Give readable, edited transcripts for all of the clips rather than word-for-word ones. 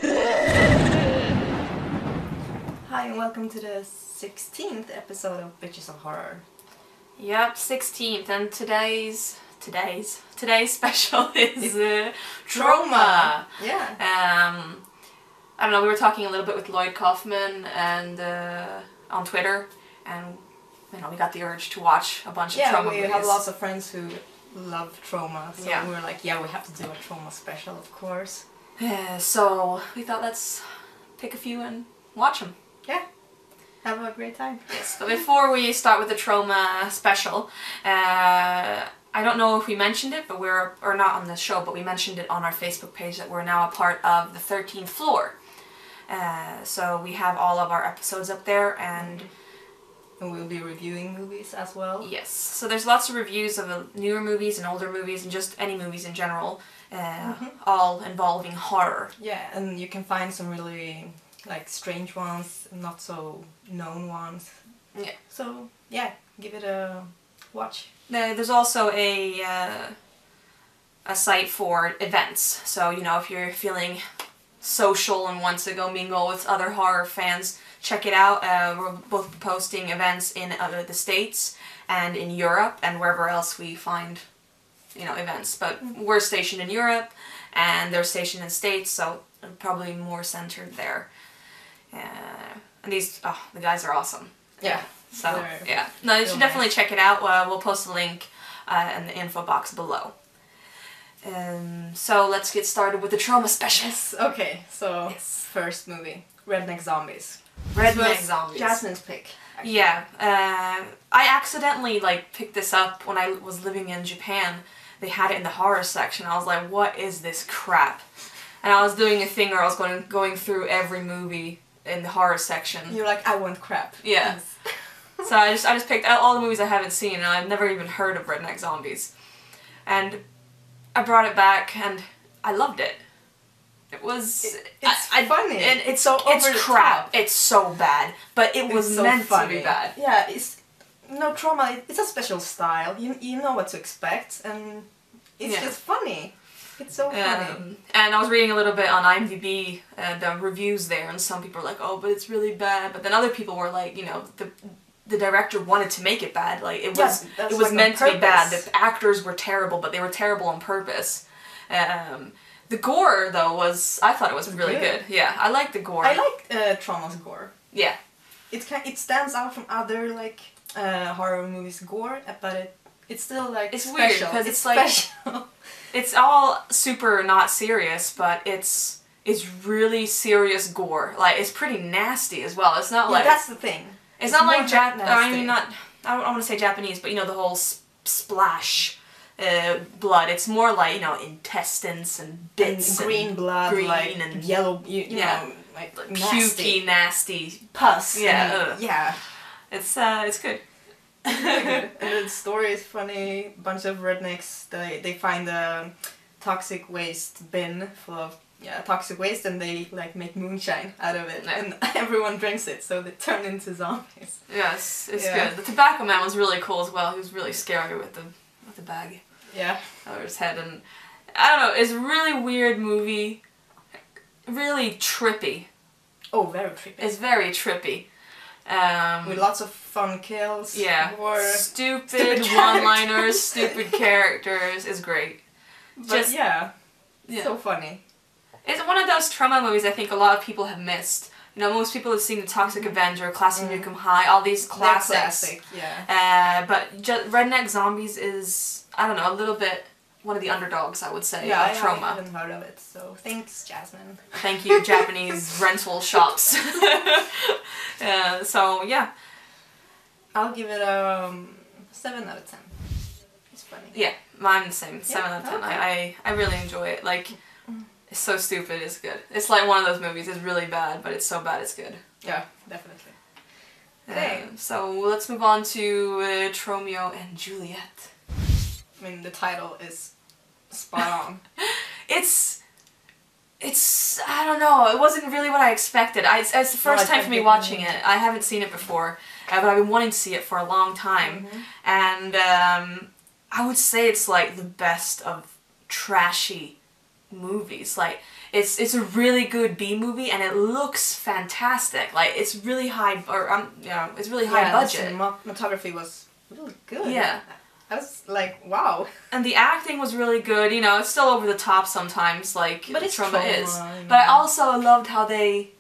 Hi and welcome to the 16th episode of Bitches of Horror. Yep, 16th, and today's special is Troma. Yeah. I don't know, we were talking a little bit with Lloyd Kaufman and on Twitter, and you know, we got the urge to watch a bunch of Troma movies. Yeah, we have lots of friends who love Troma, so yeah. we were like, yeah, we have to do a Troma special, of course. So we thought let's pick a few and watch them. Yeah. Have a great time. Yes. So before we start with the Troma special, I don't know if we mentioned it, but or not on the show, but we mentioned it on our Facebook page that we're now a part of the 13th Floor. So we have all of our episodes up there, and we'll be reviewing movies as well. Yes. So there's lots of reviews of newer movies and older movies and just any movies in general, all involving horror. Yeah, and you can find some really like strange ones, not so known ones. Yeah. So yeah, give it a watch. There's also a site for events. So you know, if you're feeling social and want to go mingle with other horror fans, check it out. We're both posting events in the States and in Europe and wherever else we find, you know, events. But we're stationed in Europe and they're stationed in the States, so probably more centered there. And the guys are awesome. Yeah. So, yeah. No, you should definitely check it out. We'll post a link in the info box below. So let's get started with the Troma special. Yes, okay, so first movie, Redneck Zombies. Redneck Zombies. Jasmine's pick. Actually. Yeah. I accidentally picked this up when I was living in Japan. They had it in the horror section. I was like, what is this crap? And I was doing a thing where I was going through every movie in the horror section. You're like, I want crap. Yeah. So I just picked out all the movies I haven't seen, and I've never even heard of Redneck Zombies. And I brought it back, and I loved it. It was... It's funny. And it's so over the crap. top. It's so bad. But it was so meant funny. to be bad. Yeah, Troma, it's a special style. You know what to expect, and it's just funny. It's so funny. And I was reading a little bit on IMDb, the reviews there, and some people were like, oh, but it's really bad. But then other people were like, you know, the director wanted to make it bad. Like, it was meant to be bad. The actors were terrible, but they were terrible on purpose. The gore, though, I thought it was really good. Yeah, I liked the gore. I like Troma's gore. Yeah. It stands out from other, horror movies' gore, but it's still, it's special. Weird, because it's special. It's all super not serious, but it's really serious gore. Like, it's pretty nasty as well. It's not like... that's the thing. It's not like I don't want to say Japanese, but you know, the whole splash blood. It's more like, you know, intestines and bits and green blood, and yellow, you know, pukey, nasty pus. Yeah, yeah. It's good. Really good. And the story is funny. Bunch of rednecks. They find a toxic waste bin full of toxic waste, and they make moonshine out of it, and everyone drinks it, so they turn into zombies. Yes, it's good. The Tobacco Man was really cool as well. He was really scary with the bag. Yeah. Over his head, and I don't know. It's a really weird movie. Really trippy. Oh, very trippy. It's very trippy. With lots of fun kills. Yeah. Stupid one-liners, stupid characters. It's great. But so funny. It's one of those Troma movies I think a lot of people have missed. You know, most people have seen The Toxic Avenger, Class of Nukem High, all these classics. Classic, yeah. But Redneck Zombies is, I don't know, a little bit one of the underdogs, I would say, of Troma. I haven't heard of it, so thanks, Jasmine. Thank you, Japanese rental shops. So, yeah. I'll give it a 7 out of 10. It's funny. Yeah, I'm the same. 7 out of 10. Okay. I really enjoy it. Like, it's so stupid, it's good. It's like one of those movies, it's really bad, but it's so bad it's good. Yeah, definitely. Okay. So let's move on to Tromeo and Juliet. I mean, the title is spot on. It's I don't know, it wasn't really what I expected. It's the first time for me watching it. I haven't seen it before, but I've been wanting to see it for a long time. And I would say it's like the best of trashy movies. Like, It's a really good B movie, and it looks fantastic. Like it's really high, or it's really high budget. The cinematography was really good. Yeah. I was like, wow. And the acting was really good. It's still over the top sometimes, like but it's Troma is. Troma, But I also loved how they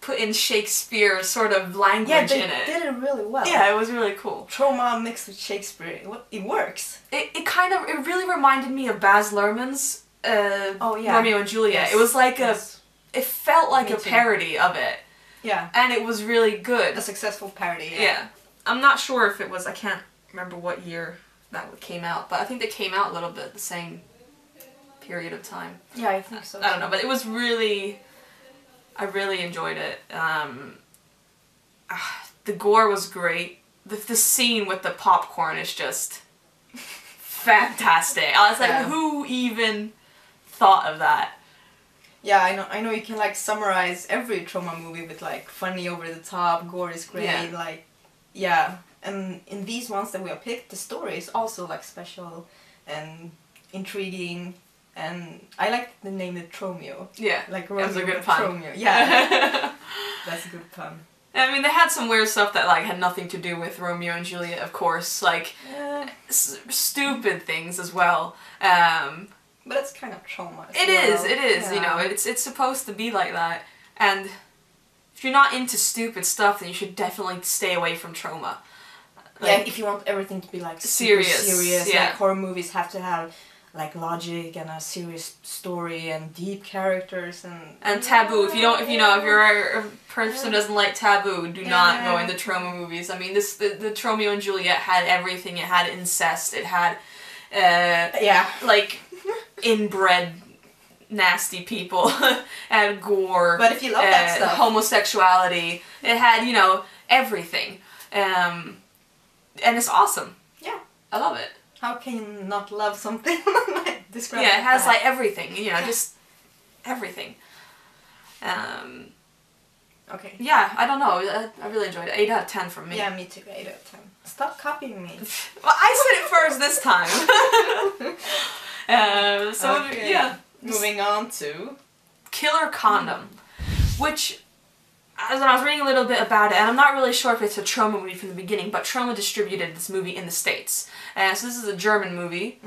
put in Shakespeare sort of language in it. Yeah, they did it really well. Yeah, it was really cool. Troma mixed with Shakespeare, it works. It really reminded me of Baz Luhrmann's Romeo and Juliet. Yes. It was like it felt like Me a too. parody of it. Yeah. And it was really good. A successful parody. Yeah. I'm not sure if it was, I can't remember what year that came out, but I think they came out a little bit the same period of time. Yeah, I think so. I don't know, but it was really, I really enjoyed it. The gore was great. The scene with the popcorn is just fantastic. I was like, who even thought of that? Yeah, I know you can like summarize every Troma movie with like funny, over the top, gore is great, like, yeah. And in these ones that we have picked, the story is also like special and intriguing, and I like the name it Tromeo. Yeah, like Romeo, that's a good pun. Tromeo. Yeah, that's a good pun. I mean, they had some weird stuff that like had nothing to do with Romeo and Juliet, of course, like stupid things as well. But it's kind of Troma. It is. Yeah. It's supposed to be like that, and if you're not into stupid stuff, then you should definitely stay away from Troma. Like, if you want everything to be like serious, like horror movies have to have like logic and a serious story and deep characters and taboo. If you're a person who doesn't like taboo, do not go into Troma movies. I mean, the Tromeo and Juliet had everything. It had incest. It had like inbred nasty people and gore. But if you love that stuff, homosexuality, it had everything. And it's awesome. Yeah. I love it. How can you not love something like this? Yeah, it has like everything, just everything. Okay. Yeah, I don't know. I really enjoyed it. 8 out of 10 from me. Yeah, me too. 8 out of 10. Stop copying me. Well, I said it first this time. Okay. Yeah. Moving on to Killer Condom, which, as I was reading a little bit about it, and I'm not really sure if it's a Troma movie from the beginning, but Troma distributed this movie in the States. So this is a German movie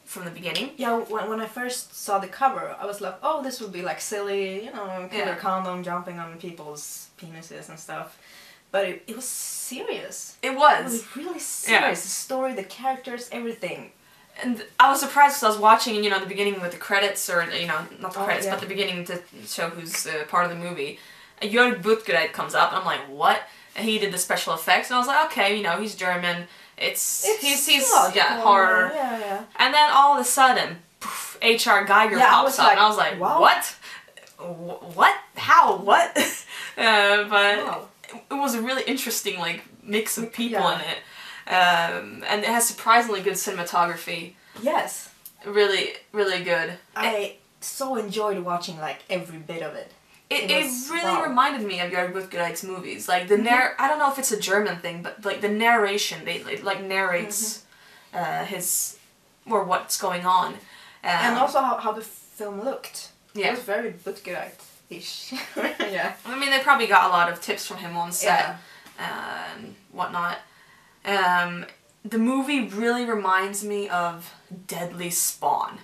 from the beginning. Yeah, when I first saw the cover, I was like, oh, this would be like silly, killer condom jumping on people's penises and stuff. But it was serious. It was. It was really serious. Yeah. The story, the characters, everything. And I was surprised because I was watching, the beginning with the credits, or, not the credits, but the beginning to show who's part of the movie. Jörg Buttgereit comes up, and I'm like, what? And he did the special effects, and I was like, okay, he's German. He's horror. Yeah. And then all of a sudden, poof, H.R. Geiger pops up, and I was like, wow. What? What? How? What? But wow. it was a really interesting, mix of people in it. And it has surprisingly good cinematography. Yes. Really, really good. I so enjoyed watching every bit of it. It really reminded me of Jörg Buttgereit's movies. Like the I don't know if it's a German thing, but the narration, they narrates his or what's going on. And also how the film looked. Yeah. It was very Buttgereit-ish. Yeah. I mean, they probably got a lot of tips from him on set and whatnot. The movie really reminds me of Deadly Spawn.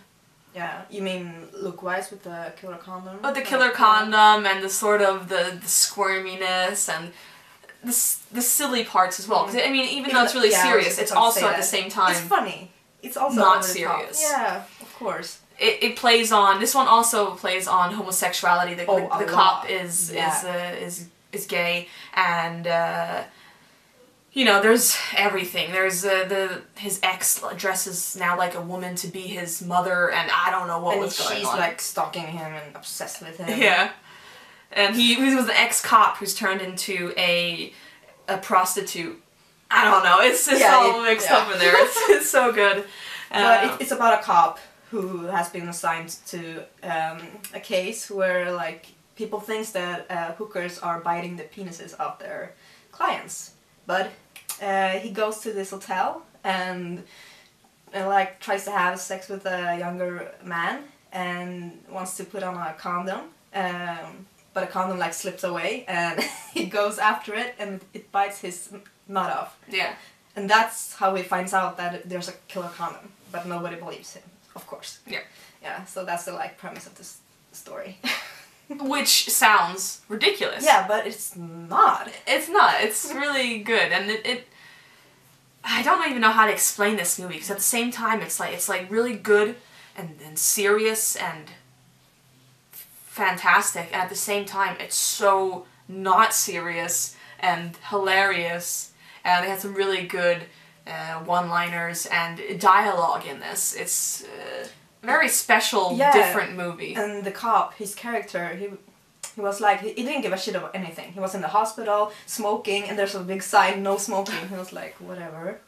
Yeah, you mean look-wise with the killer condom? Oh, the killer condom and the sort of the squirminess and the silly parts as well. 'Cause, I mean, even though it's really serious, it's also at the same time... It's funny. It's also not serious. Yeah, of course. It plays on... This one also plays on homosexuality. The cop is gay, and... there's everything. There's his ex dresses now like a woman to be his mother, and I don't know what was going on. And she's stalking him and obsessed with him. Yeah, and he was an ex-cop who's turned into a prostitute. I don't know. It's just all mixed up in there. It's so good. But it's about a cop who has been assigned to a case where people think that hookers are biting the penises of their clients. But he goes to this hotel and tries to have sex with a younger man, and wants to put on a condom. But a condom like slips away and he goes after it and it bites his nut off. Yeah. And that's how he finds out that there's a killer condom. But nobody believes him, of course. Yeah. Yeah, so that's the like premise of this story. Which sounds ridiculous. Yeah, but it's not. It's not. It's really good, and it I don't even know how to explain this movie, because at the same time it's like really good and serious and fantastic, and at the same time it's so not serious and hilarious, and they had some really good one-liners and dialogue in this. It's a very special, different movie. And the cop, his character, he was like, he didn't give a shit about anything. He was in the hospital, smoking, and there's a big sign, no smoking. He was like, whatever.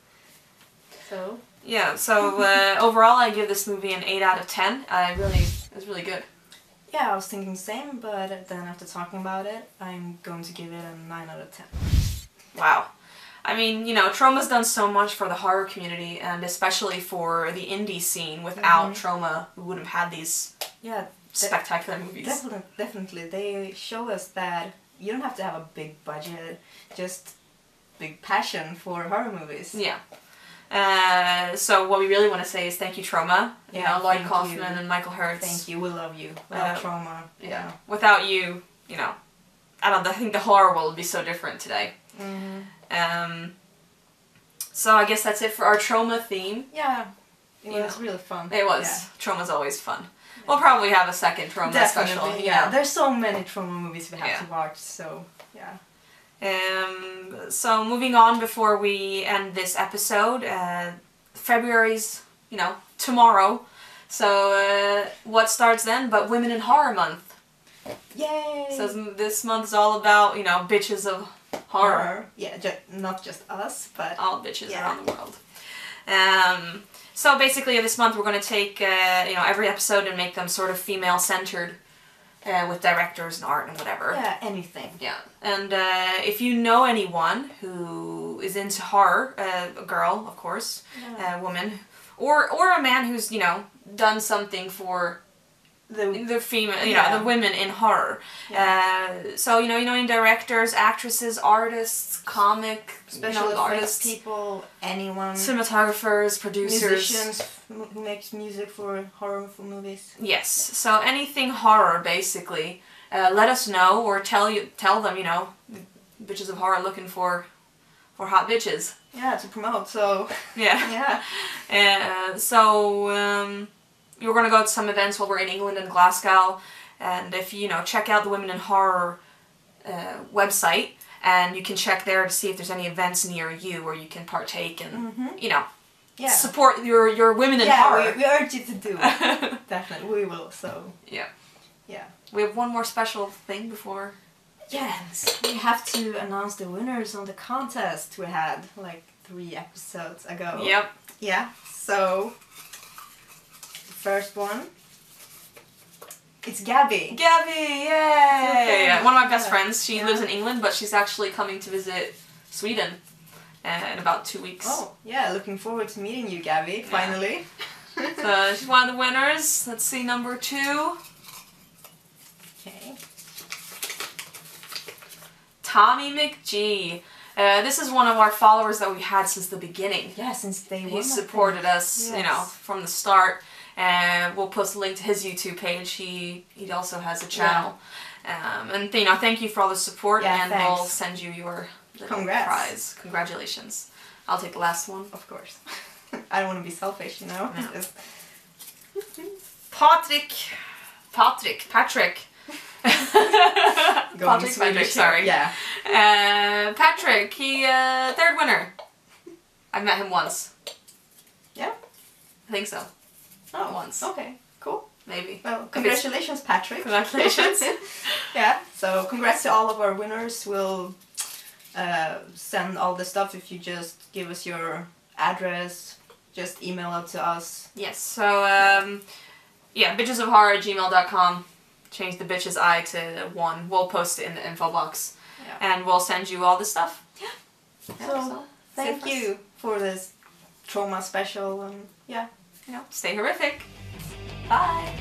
So... Yeah, so overall I give this movie an 8 out of 10. It was really good. Yeah, I was thinking the same, but then after talking about it, I'm going to give it a 9 out of 10. Wow. I mean, you know, Troma's done so much for the horror community, and especially for the indie scene. Without Troma, we wouldn't have had these spectacular movies. Definitely. They show us that you don't have to have a big budget, just big passion for horror movies. Yeah. So what we really want to say is thank you, Troma. You know, Lloyd Kaufman and Michael Hertz. Thank you, we love you. Love Troma. Yeah. Without you, you know, I think the horror world would be so different today. So I guess that's it for our Troma theme. Yeah. It was really fun. It was. Yeah. Troma's always fun. We'll probably have a second Troma special. Yeah. There's so many Troma movies we have to watch, so yeah. So moving on before we end this episode, February's, you know, tomorrow. So what starts then but Women in Horror Month. Yay! So this month's all about, you know, bitches of horror. Yeah, not just us, but all bitches around the world. So basically this month we're going to take, you know, every episode and make them sort of female-centered. With directors and art and whatever. Yeah, anything. Yeah. And if you know anyone who is into horror, a girl, of course, a woman, or a man who's, you know, done something for the female, you know, the women in horror. So, you know, any directors, actresses, artists, comic, special artists, people, anyone. Cinematographers, producers. Musicians who makes music for horror movies. Yes. So anything horror, basically. Let us know, or tell them, you know, bitches of horror looking for hot bitches. Yeah, to promote, so... Yeah. We're going to go to some events while we're in England and Glasgow, and if you know, check out the Women in Horror website, and you can check there to see if there's any events near you where you can partake and, you know, support your women in horror. Yeah, we urge you to do it. Definitely, we will, so... Yeah. Yeah. We have one more special thing before... Yes, we have to announce the winners on the contest we had, like, 3 episodes ago. Yep. Yeah, so... First one, it's Gabby. Gabby, yay! Okay. One of my best friends. She lives in England, but she's actually coming to visit Sweden in about 2 weeks. Oh, yeah! Looking forward to meeting you, Gabby. Finally. So she's one of the winners. Let's see, number 2. Okay. Tommy McGee. This is one of our followers that we've had since the beginning. Yeah, since day one. He supported us, you know, from the start. And we'll post a link to his YouTube page. He also has a channel. And you know, thank you for all the support, and thanks. we'll send you your little Congrats. prize. Congratulations. I'll take the last one. Of course. I don't want to be selfish, you know. No. Patrick. Patrick, sorry. Yeah. Patrick, he 3rd winner. I've met him once. Yeah? I think so. Oh, once. Okay, cool. Maybe. Well, congratulations, Patrick. Congratulations. Yeah, so congrats to all of our winners. We'll send all the stuff if you just give us your address. Just email it to us. Yes, so, yeah, bitchesofhorror@gmail.com. Change the bitches I to 1. We'll post it in the info box. Yeah. And we'll send you all the stuff. Yeah. So thank you for this Troma special, and yeah. You know, stay horrific. Bye.